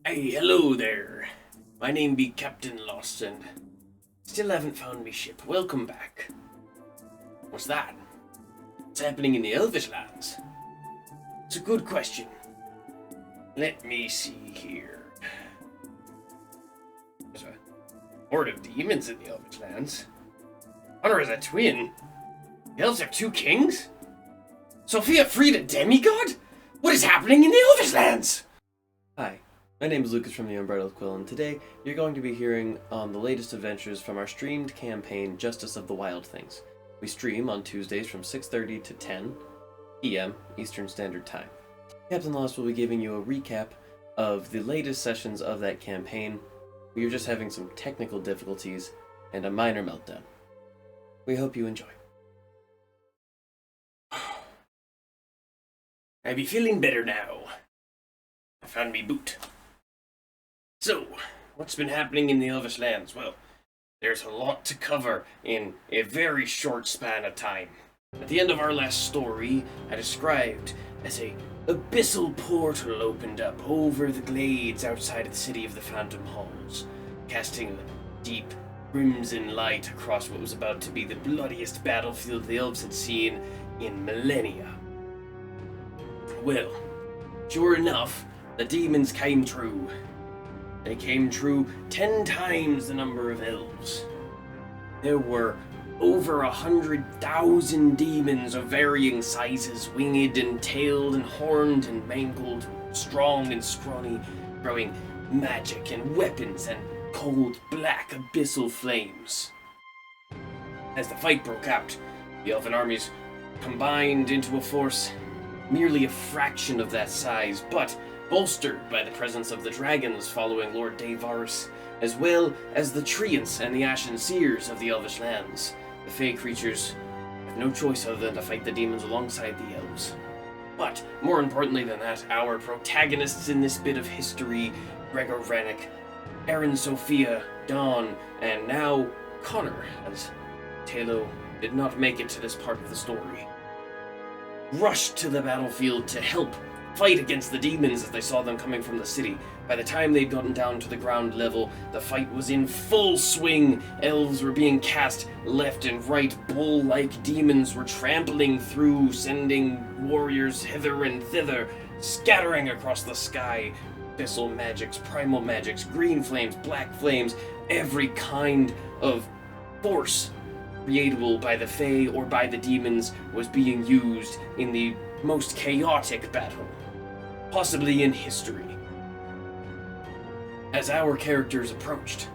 Hey, hello there. My name be Captain Lost and still haven't found me ship. Welcome back. What's that? What's happening in the Elvish lands? It's a good question. Let me see here. There's a horde of demons in the Elvish lands. Honor is a twin. The elves have two kings? Sophia freed a demigod? What is happening in the Elvish lands? Hi, my name is Lucas from the Unbridled Quill, and today you're going to be hearing on the latest adventures from our streamed campaign, Justice of the Wild Things. We stream on Tuesdays from 6:30 to 10 p.m. Eastern Standard Time. Captain Lost will be giving you a recap of the latest sessions of that campaign. We are just having some technical difficulties and a minor meltdown. We hope you enjoy. I be feeling better now. I found me boot. So, what's been happening in the Elvish lands? Well, there's a lot to cover in a very short span of time. At the end of our last story, I described as a abyssal portal opened up over the glades outside of the city of the Phantom Halls, casting a deep crimson light across what was about to be the bloodiest battlefield the elves had seen in millennia. Well, sure enough, the demons came true. They came true 10 times the number of elves. There were over 100,000 demons of varying sizes, winged and tailed and horned and mangled, strong and scrawny, throwing magic and weapons and cold black abyssal flames. As the fight broke out, the elven armies combined into a force merely a fraction of that size, but bolstered by the presence of the dragons following Lord Davarus, as well as the treants and the ashen seers of the Elvish lands. The Fey creatures have no choice other than to fight the demons alongside the elves. But, more importantly than that, our protagonists in this bit of history, Gregor Rennick, Erin Sophia, Dawn, and now Connor, as Talo did not make it to this part of the story, rushed to the battlefield to help fight against the demons as they saw them coming from the city. By the time they'd gotten down to the ground level, the fight was in full swing. Elves were being cast left and right. Bull-like demons were trampling through, sending warriors hither and thither, scattering across the sky. Abyssal magics, primal magics, green flames, black flames, every kind of force creatable by the Fae or by the demons was being used in the most chaotic battle, possibly in history. As our characters approached,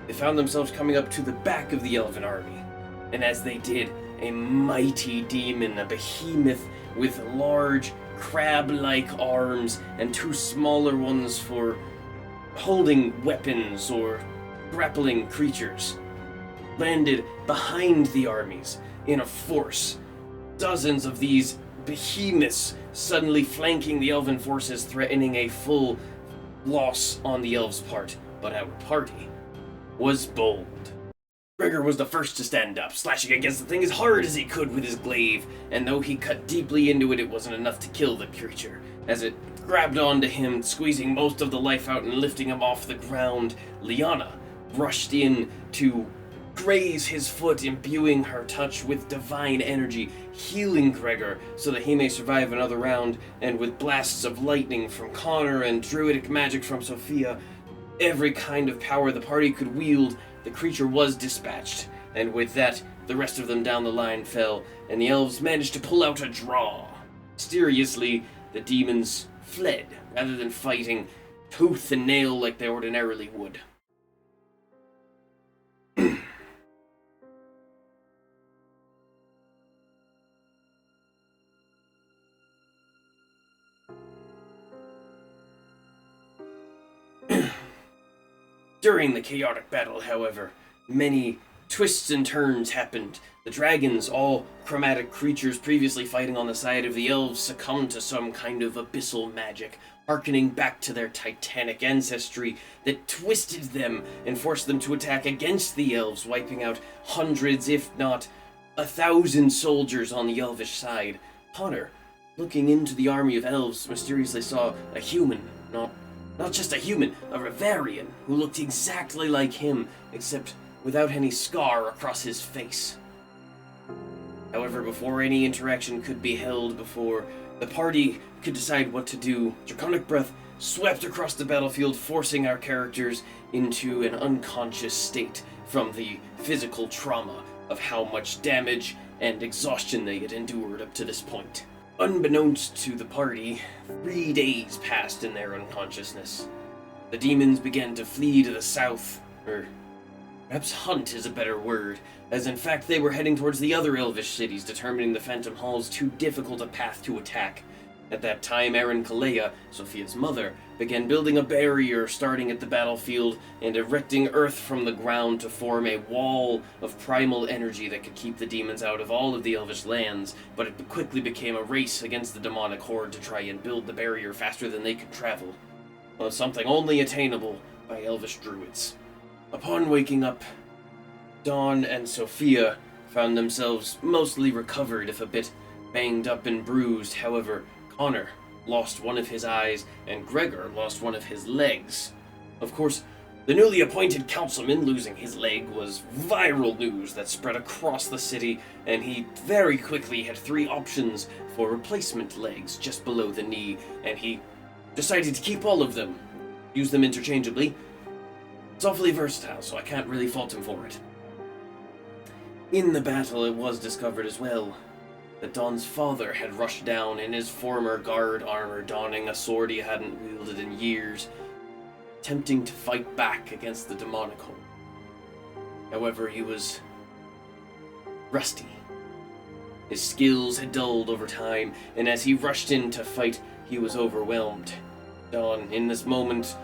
they found themselves coming up to the back of the elven army, and as they did, a mighty demon, a behemoth with large crab-like arms and two smaller ones for holding weapons or grappling creatures, landed behind the armies in a force. Dozens of these behemoths suddenly flanking the elven forces, threatening a full loss on the elves' part. But our party was bold. Gregor was the first to stand up, slashing against the thing as hard as he could with his glaive, and though he cut deeply into it, it wasn't enough to kill the creature. As it grabbed onto him, squeezing most of the life out and lifting him off the ground, Liana rushed in to graze his foot, imbuing her touch with divine energy, healing Gregor so that he may survive another round, and with blasts of lightning from Connor and druidic magic from Sophia, every kind of power the party could wield, the creature was dispatched, and with that, the rest of them down the line fell, and the elves managed to pull out a draw. Mysteriously, the demons fled, rather than fighting tooth and nail like they ordinarily would. During the chaotic battle, however, many twists and turns happened. The dragons, all chromatic creatures previously fighting on the side of the elves, succumbed to some kind of abyssal magic, harkening back to their titanic ancestry that twisted them and forced them to attack against the elves, wiping out hundreds, if not 1,000 soldiers on the elvish side. Connor, looking into the army of elves, mysteriously saw a human, not Not just a human, a Rivarian, who looked exactly like him, except without any scar across his face. However, before any interaction could be held, before the party could decide what to do, Draconic Breath swept across the battlefield, forcing our characters into an unconscious state from the physical trauma of how much damage and exhaustion they had endured up to this point. Unbeknownst to the party, 3 days passed in their unconsciousness. The demons began to flee to the south, or perhaps hunt is a better word, as in fact they were heading towards the other elvish cities, determining the Phantom Halls too difficult a path to attack. At that time, Erin Kalea, Sophia's mother, began building a barrier starting at the battlefield and erecting earth from the ground to form a wall of primal energy that could keep the demons out of all of the elvish lands, but it quickly became a race against the demonic horde to try and build the barrier faster than they could travel. Well, something only attainable by elvish druids. Upon waking up, Dawn and Sophia found themselves mostly recovered, if a bit banged up and bruised. However, Connor lost one of his eyes, and Gregor lost one of his legs. Of course, the newly appointed councilman losing his leg was viral news that spread across the city, and he very quickly had 3 options for replacement legs just below the knee, and he decided to keep all of them, use them interchangeably. It's awfully versatile, so I can't really fault him for it. In the battle, it was discovered as well that Dawn's father had rushed down in his former guard armor, donning a sword he hadn't wielded in years, attempting to fight back against the demonic horde. However, he was rusty. His skills had dulled over time, and as he rushed in to fight, he was overwhelmed. Dawn, in this moment,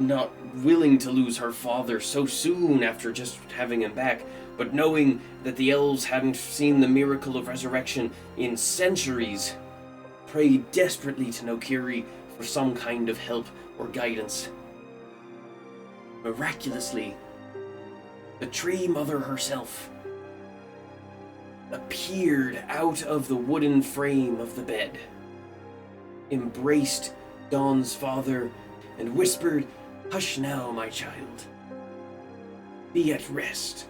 not willing to lose her father so soon after just having him back, but knowing that the elves hadn't seen the miracle of resurrection in centuries, prayed desperately to Nokiri for some kind of help or guidance. Miraculously, the Tree Mother herself appeared out of the wooden frame of the bed, embraced Dawn's father, and whispered, "Hush now, my child. Be at rest."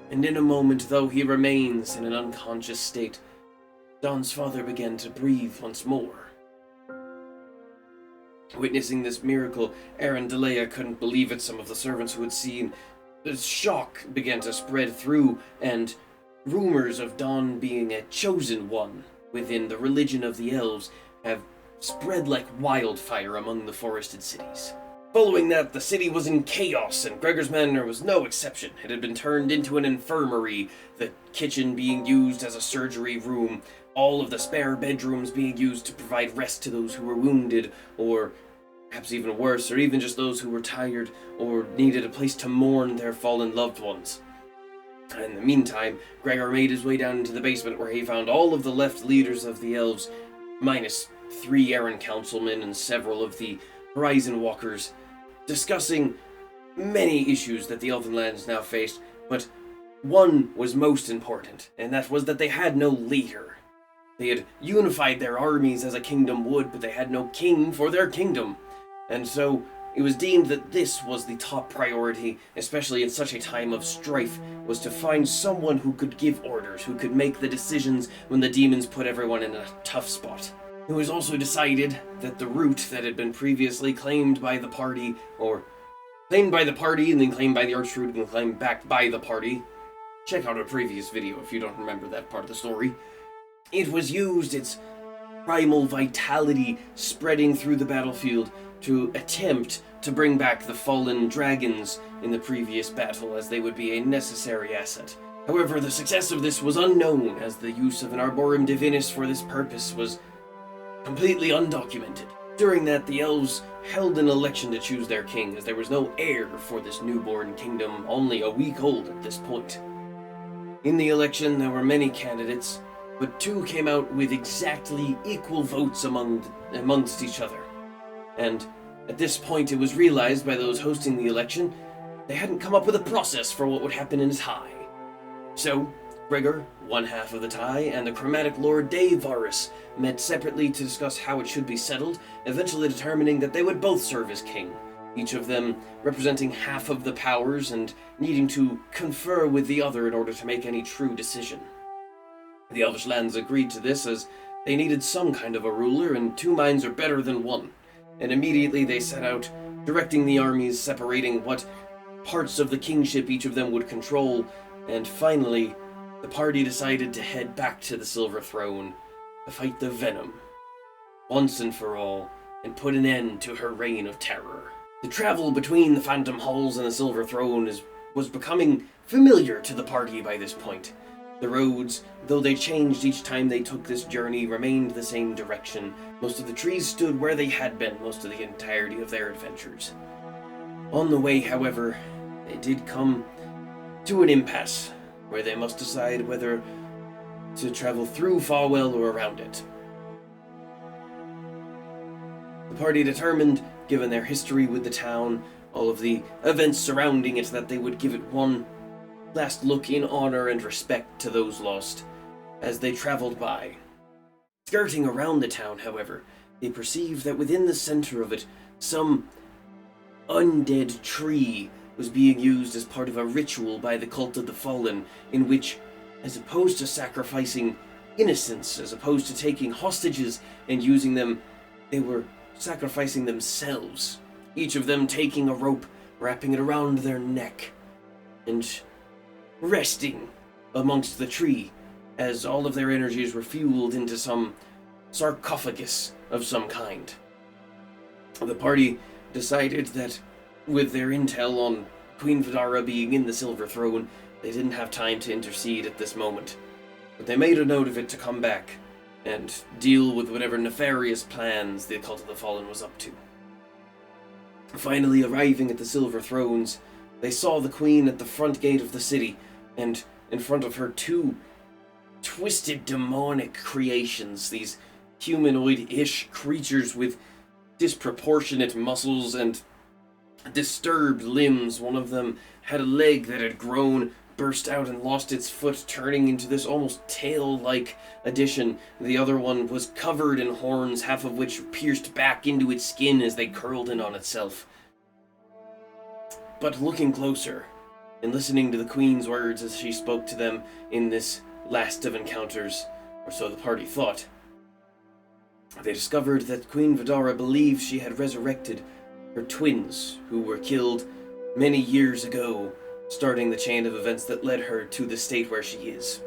And in a moment, though he remains in an unconscious state, Dawn's father began to breathe once more. Witnessing this miracle, Erin Delea couldn't believe it. Some of the servants who had seen the shock began to spread through, and rumors of Dawn being a chosen one within the religion of the elves have spread like wildfire among the forested cities. Following that, the city was in chaos, and Gregor's Manor was no exception. It had been turned into an infirmary, the kitchen being used as a surgery room, all of the spare bedrooms being used to provide rest to those who were wounded, or perhaps even worse, or even just those who were tired or needed a place to mourn their fallen loved ones. In the meantime, Gregor made his way down into the basement, where he found all of the left leaders of the elves, minus 3 Erin councilmen and several of the Horizon Walkers, discussing many issues that the Elven lands now faced, but one was most important, and that was that they had no leader. They had unified their armies as a kingdom would, but they had no king for their kingdom. And so it was deemed that this was the top priority, especially in such a time of strife, was to find someone who could give orders, who could make the decisions when the demons put everyone in a tough spot. It was also decided that the route that had been previously claimed by the party, or claimed by the party and then claimed by the Archroot and claimed back by the party. Check out our previous video if you don't remember that part of the story. It was used, its primal vitality spreading through the battlefield to attempt to bring back the fallen dragons in the previous battle, as they would be a necessary asset. However, the success of this was unknown, as the use of an Arboreum Divinis for this purpose was completely undocumented. During that, the elves held an election to choose their king, as there was no heir for this newborn kingdom, only a week old at this point. In the election, there were many candidates, but 2 came out with exactly equal votes amongst each other. And at this point, it was realized by those hosting the election they hadn't come up with a process for what would happen in a tie. So, Gregor one half of the tie, and the chromatic lord Varus met separately to discuss how it should be settled, eventually determining that they would both serve as king, each of them representing half of the powers and needing to confer with the other in order to make any true decision. The Elvish lands agreed to this as they needed some kind of a ruler, and two minds are better than one, and immediately they set out, directing the armies, separating what parts of the kingship each of them would control, and finally, the party decided to head back to the Silver Throne to fight the Venom, once and for all, and put an end to her reign of terror. The travel between the Phantom Halls and the Silver Throne was becoming familiar to the party by this point. The roads, though they changed each time they took this journey, remained the same direction. Most of the trees stood where they had been most of the entirety of their adventures. On the way, however, they did come to an impasse, where they must decide whether to travel through Falwell or around it. The party determined, given their history with the town, all of the events surrounding it, that they would give it one last look in honor and respect to those lost as they traveled by. Skirting around the town, however, they perceived that within the center of it, some undead tree was being used as part of a ritual by the Cult of the Fallen, in which, as opposed to sacrificing innocents, as opposed to taking hostages and using them, they were sacrificing themselves, each of them taking a rope, wrapping it around their neck, and resting amongst the tree as all of their energies were fueled into some sarcophagus of some kind. The party decided that with their intel on Queen Vidara being in the Silver Throne, they didn't have time to intercede at this moment. But they made a note of it to come back and deal with whatever nefarious plans the Cult of the Fallen was up to. Finally arriving at the Silver Thrones, they saw the Queen at the front gate of the city, and in front of her two twisted demonic creations, these humanoid-ish creatures with disproportionate muscles and disturbed limbs. One of them had a leg that had grown, burst out, and lost its foot, turning into this almost tail-like addition. The other one was covered in horns, half of which pierced back into its skin as they curled in on itself. But looking closer, and listening to the Queen's words as she spoke to them in this last of encounters, or so the party thought, they discovered that Queen Vidara believed she had resurrected her twins, who were killed many years ago, starting the chain of events that led her to the state where she is.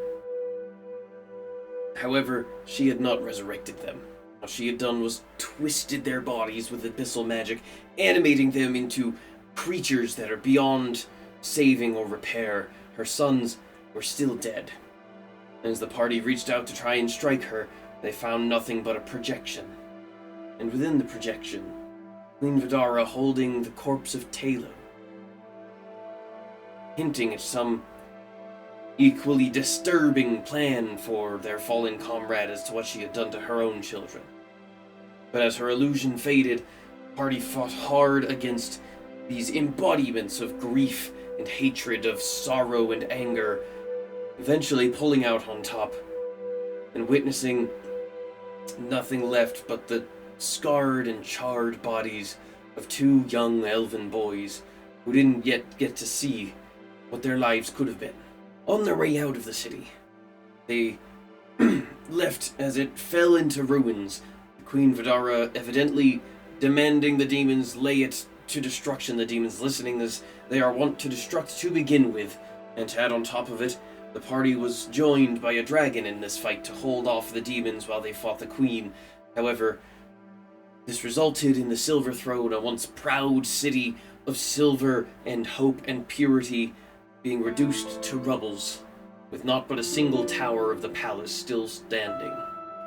However, she had not resurrected them. What she had done was twisted their bodies with abyssal magic, animating them into creatures that are beyond saving or repair. Her sons were still dead. As the party reached out to try and strike her, they found nothing but a projection. And within the projection, Queen Vidara holding the corpse of Talo, hinting at some equally disturbing plan for their fallen comrade as to what she had done to her own children. But as her illusion faded, the party fought hard against these embodiments of grief and hatred, of sorrow and anger, eventually pulling out on top and witnessing nothing left but the scarred and charred bodies of two young elven boys who didn't yet get to see what their lives could have been. On their way out of the city, they left as it fell into ruins, Queen Vidara evidently demanding the demons lay it to destruction, the demons listening as they are wont to destruct to begin with, and to add on top of it, the party was joined by a dragon in this fight to hold off the demons while they fought the Queen. However, this resulted in the Silver Throne, a once proud city of silver and hope and purity, being reduced to rubbles, with naught but a single tower of the palace still standing.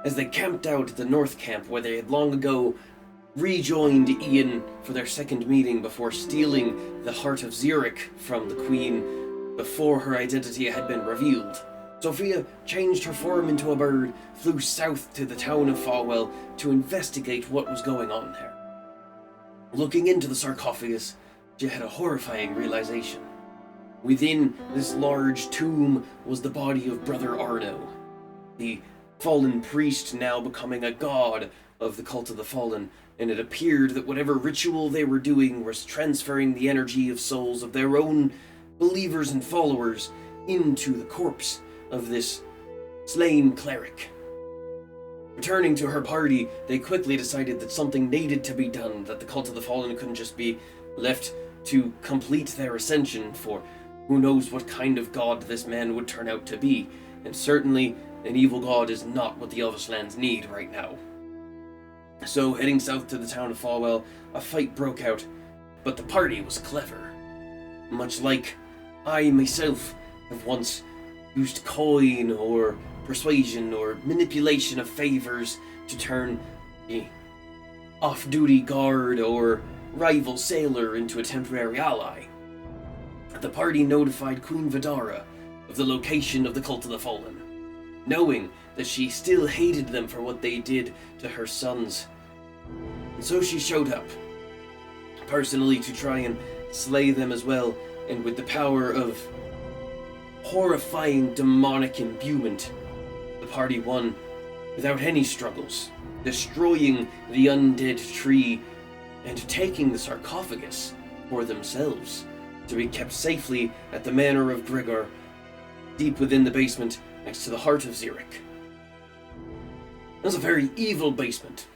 As they camped out at the North Camp, where they had long ago rejoined Ian for their second meeting before stealing the heart of Zurich from the Queen before her identity had been revealed, Sophia changed her form into a bird, flew south to the town of Falwell to investigate what was going on there. Looking into the sarcophagus, she had a horrifying realization. Within this large tomb was the body of Brother Arno, the fallen priest now becoming a god of the Cult of the Fallen, and it appeared that whatever ritual they were doing was transferring the energy of souls of their own believers and followers into the corpse of this slain cleric. Returning to her party, they quickly decided that something needed to be done, that the Cult of the Fallen couldn't just be left to complete their ascension, for who knows what kind of god this man would turn out to be, and certainly an evil god is not what the Elvish lands need right now. So, heading south to the town of Falwell, a fight broke out, but the party was clever. Much like I myself have once used coin or persuasion or manipulation of favors to turn the off-duty guard or rival sailor into a temporary ally. The party notified Queen Vidara of the location of the Cult of the Fallen, knowing that she still hated them for what they did to her sons. And so she showed up, personally to try and slay them as well, and with the power of horrifying demonic imbuement, the party won without any struggles, destroying the undead tree and taking the sarcophagus for themselves, to be kept safely at the manor of Gregor, deep within the basement next to the heart of Zurich. It was a very evil basement.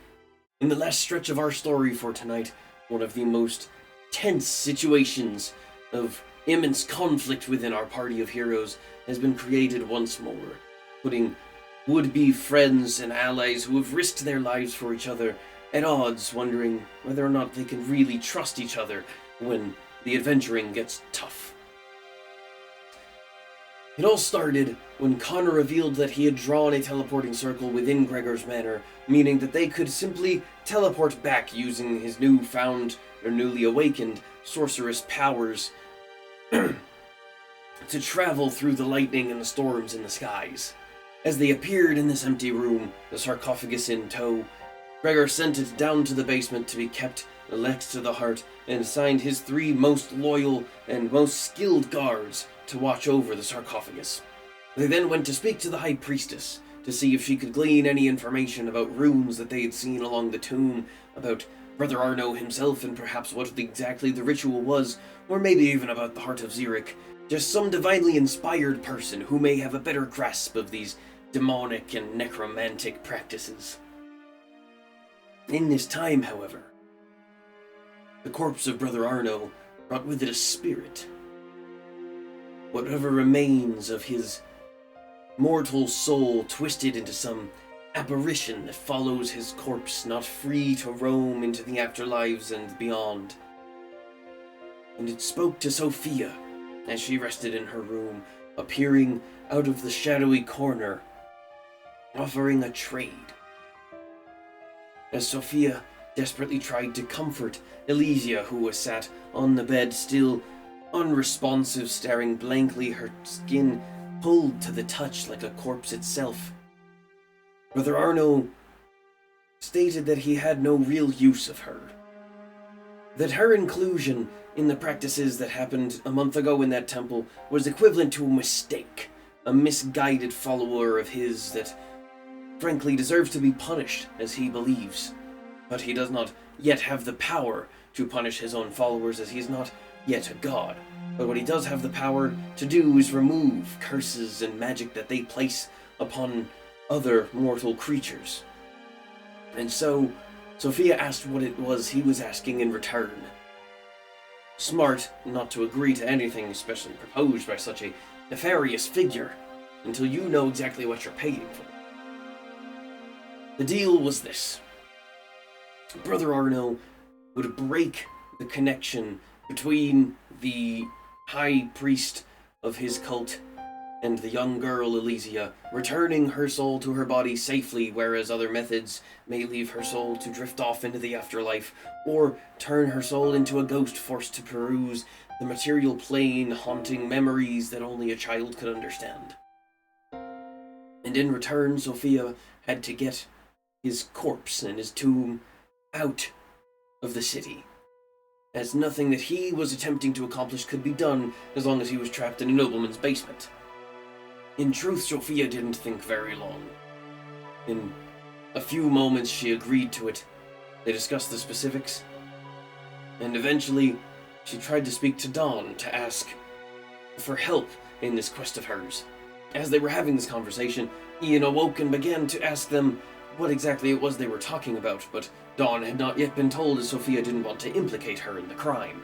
In the last stretch of our story for tonight, one of the most tense situations of immense conflict within our party of heroes has been created once more, putting would-be friends and allies who have risked their lives for each other at odds, wondering whether or not they can really trust each other when the adventuring gets tough. It all started when Connor revealed that he had drawn a teleporting circle within Gregor's manor, meaning that they could simply teleport back using his newfound or newly awakened sorceress powers to travel through the lightning and the storms in the skies. As they appeared in this empty room, the sarcophagus in tow, Gregor sent it down to the basement to be kept next to the heart and assigned his 3 most loyal and most skilled guards to watch over the sarcophagus. They then went to speak to the High Priestess to see if she could glean any information about runes that they had seen along the tomb, about Brother Arno himself and perhaps what exactly the ritual was, or maybe even about the Heart of Zurich, just some divinely inspired person who may have a better grasp of these demonic and necromantic practices. In this time, however, the corpse of Brother Arno brought with it a spirit. Whatever remains of his mortal soul twisted into some apparition that follows his corpse, not free to roam into the afterlives and beyond. And it spoke to Sophia as she rested in her room, appearing out of the shadowy corner, offering a trade. As Sophia desperately tried to comfort Elysia, who was sat on the bed, still unresponsive, staring blankly, her skin pulled to the touch like a corpse itself, Brother Arno stated that he had no real use of her. That her inclusion in the practices that happened a month ago in that temple was equivalent to a mistake, a misguided follower of his that frankly deserves to be punished as he believes. But he does not yet have the power to punish his own followers, as he is not yet a god. But what he does have the power to do is remove curses and magic that they place upon other mortal creatures. And so, Sophia asked what it was he was asking in return. Smart not to agree to anything especially proposed by such a nefarious figure until you know exactly what you're paying for. The deal was this. Brother Arno would break the connection between the high priest of his cult and the young girl Elysia, returning her soul to her body safely, whereas other methods may leave her soul to drift off into the afterlife, or turn her soul into a ghost forced to peruse the material plane, haunting memories that only a child could understand. And in return, Sophia had to get his corpse and his tomb out of the city, as nothing that he was attempting to accomplish could be done as long as he was trapped in a nobleman's basement. In truth, Sophia didn't think very long. In a few moments, she agreed to it. They discussed the specifics, and eventually, she tried to speak to Dawn to ask for help in this quest of hers. As they were having this conversation, Ian awoke and began to ask them what exactly it was they were talking about, but Dawn had not yet been told, as Sophia didn't want to implicate her in the crime.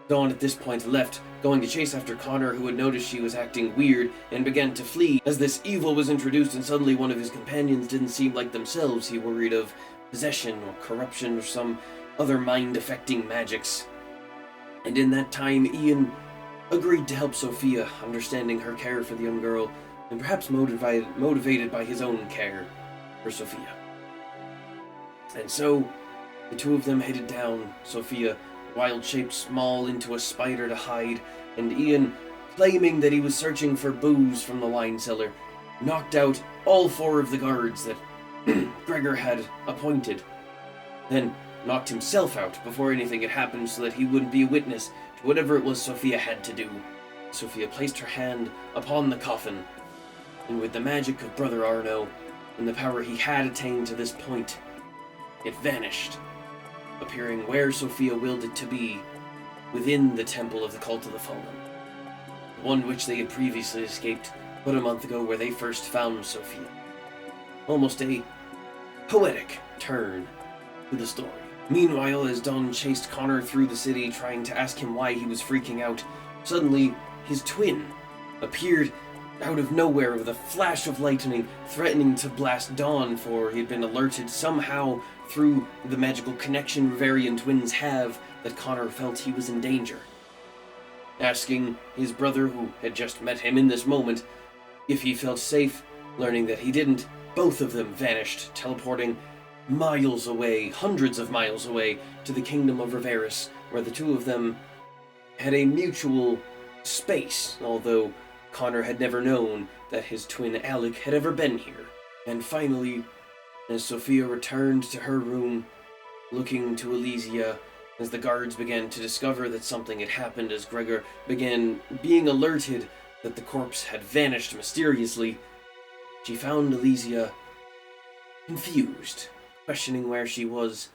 Dawn at this point left, going to chase after Connor, who had noticed she was acting weird and began to flee as this evil was introduced, and suddenly one of his companions didn't seem like themselves. He worried of possession or corruption or some other mind-affecting magics. And in that time, Ian agreed to help Sophia, understanding her care for the young girl, and perhaps motivated by his own care for Sophia. And so, the two of them headed down, Sophia wild-shaped small into a spider to hide, and Ian, claiming that he was searching for booze from the wine cellar, knocked out all 4 of the guards that Gregor had appointed, then knocked himself out before anything had happened so that he wouldn't be a witness to whatever it was Sophia had to do. Sophia placed her hand upon the coffin, and with the magic of Brother Arno and the power he had attained to this point, it vanished, appearing where Sophia willed it to be, within the temple of the Cult of the Fallen, the one which they had previously escaped but a month ago, where they first found Sophia. Almost a poetic turn to the story. Meanwhile, as Dawn chased Connor through the city, trying to ask him why he was freaking out, suddenly his twin appeared out of nowhere with a flash of lightning, threatening to blast Dawn, for he had been alerted somehow through the magical connection Riverian twins have that Connor felt he was in danger. Asking his brother, who had just met him in this moment, if he felt safe, learning that he didn't, both of them vanished, teleporting miles away, hundreds of miles away, to the kingdom of Riveris, where the two of them had a mutual space, although Connor had never known that his twin Alec had ever been here. And finally, as Sophia returned to her room, looking to Elysia, as the guards began to discover that something had happened, as Gregor began being alerted that the corpse had vanished mysteriously, she found Elysia confused, questioning where she was,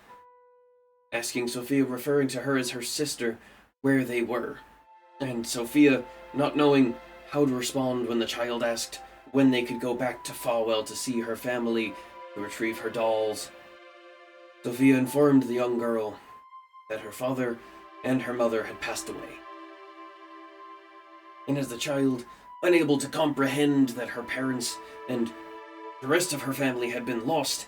asking Sophia, referring to her as her sister, where they were. And Sophia, not knowing how to respond when the child asked when they could go back to Falwell to see her family, to retrieve her dolls, Sophia informed the young girl that her father and her mother had passed away. And as the child, unable to comprehend that her parents and the rest of her family had been lost,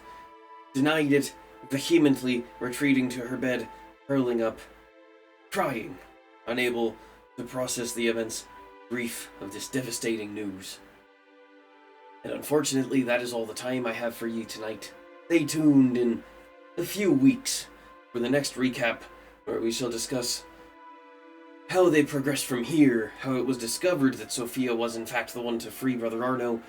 denied it, vehemently retreating to her bed, curling up, crying, unable to process the immense grief of this devastating news. And unfortunately, that is all the time I have for you tonight. Stay tuned in a few weeks for the next recap, where we shall discuss how they progressed from here, how it was discovered that Sophia was in fact the one to free Brother Arno,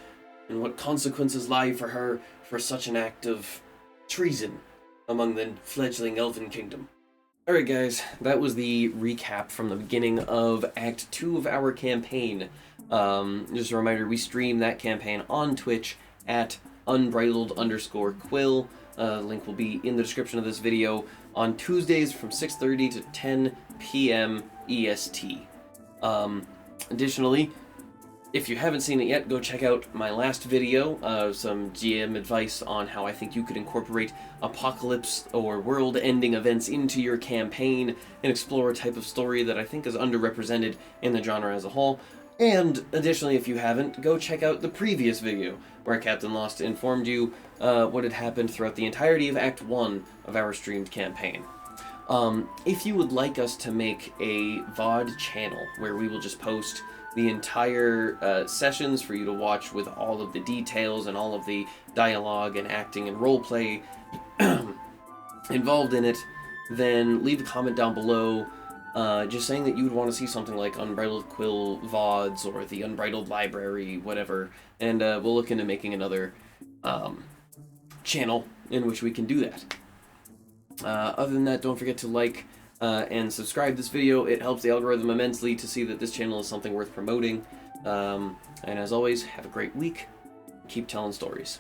and what consequences lie for her for such an act of treason among the fledgling elven kingdom. Alright guys, that was the recap from the beginning of Act 2 of our campaign. Just a reminder, we stream that campaign on Twitch at unbridled_quill. Link will be in the description of this video on Tuesdays from 6:30 to 10 p.m. EST. Additionally, if you haven't seen it yet, go check out my last video, some GM advice on how I think you could incorporate apocalypse or world-ending events into your campaign and explore a type of story that I think is underrepresented in the genre as a whole. And additionally, if you haven't, go check out the previous video, where Captain Lost informed you what had happened throughout the entirety of Act 1 of our streamed campaign. If you would like us to make a VOD channel where we will just post the entire sessions for you to watch with all of the details and all of the dialogue and acting and roleplay involved in it, then leave a comment down below just saying that you would want to see something like Unbridled Quill VODs or the Unbridled Library, whatever, and we'll look into making another channel in which we can do that. Other than that, don't forget to like, and subscribe this video. It helps the algorithm immensely to see that this channel is something worth promoting. And as always, have a great week. Keep telling stories.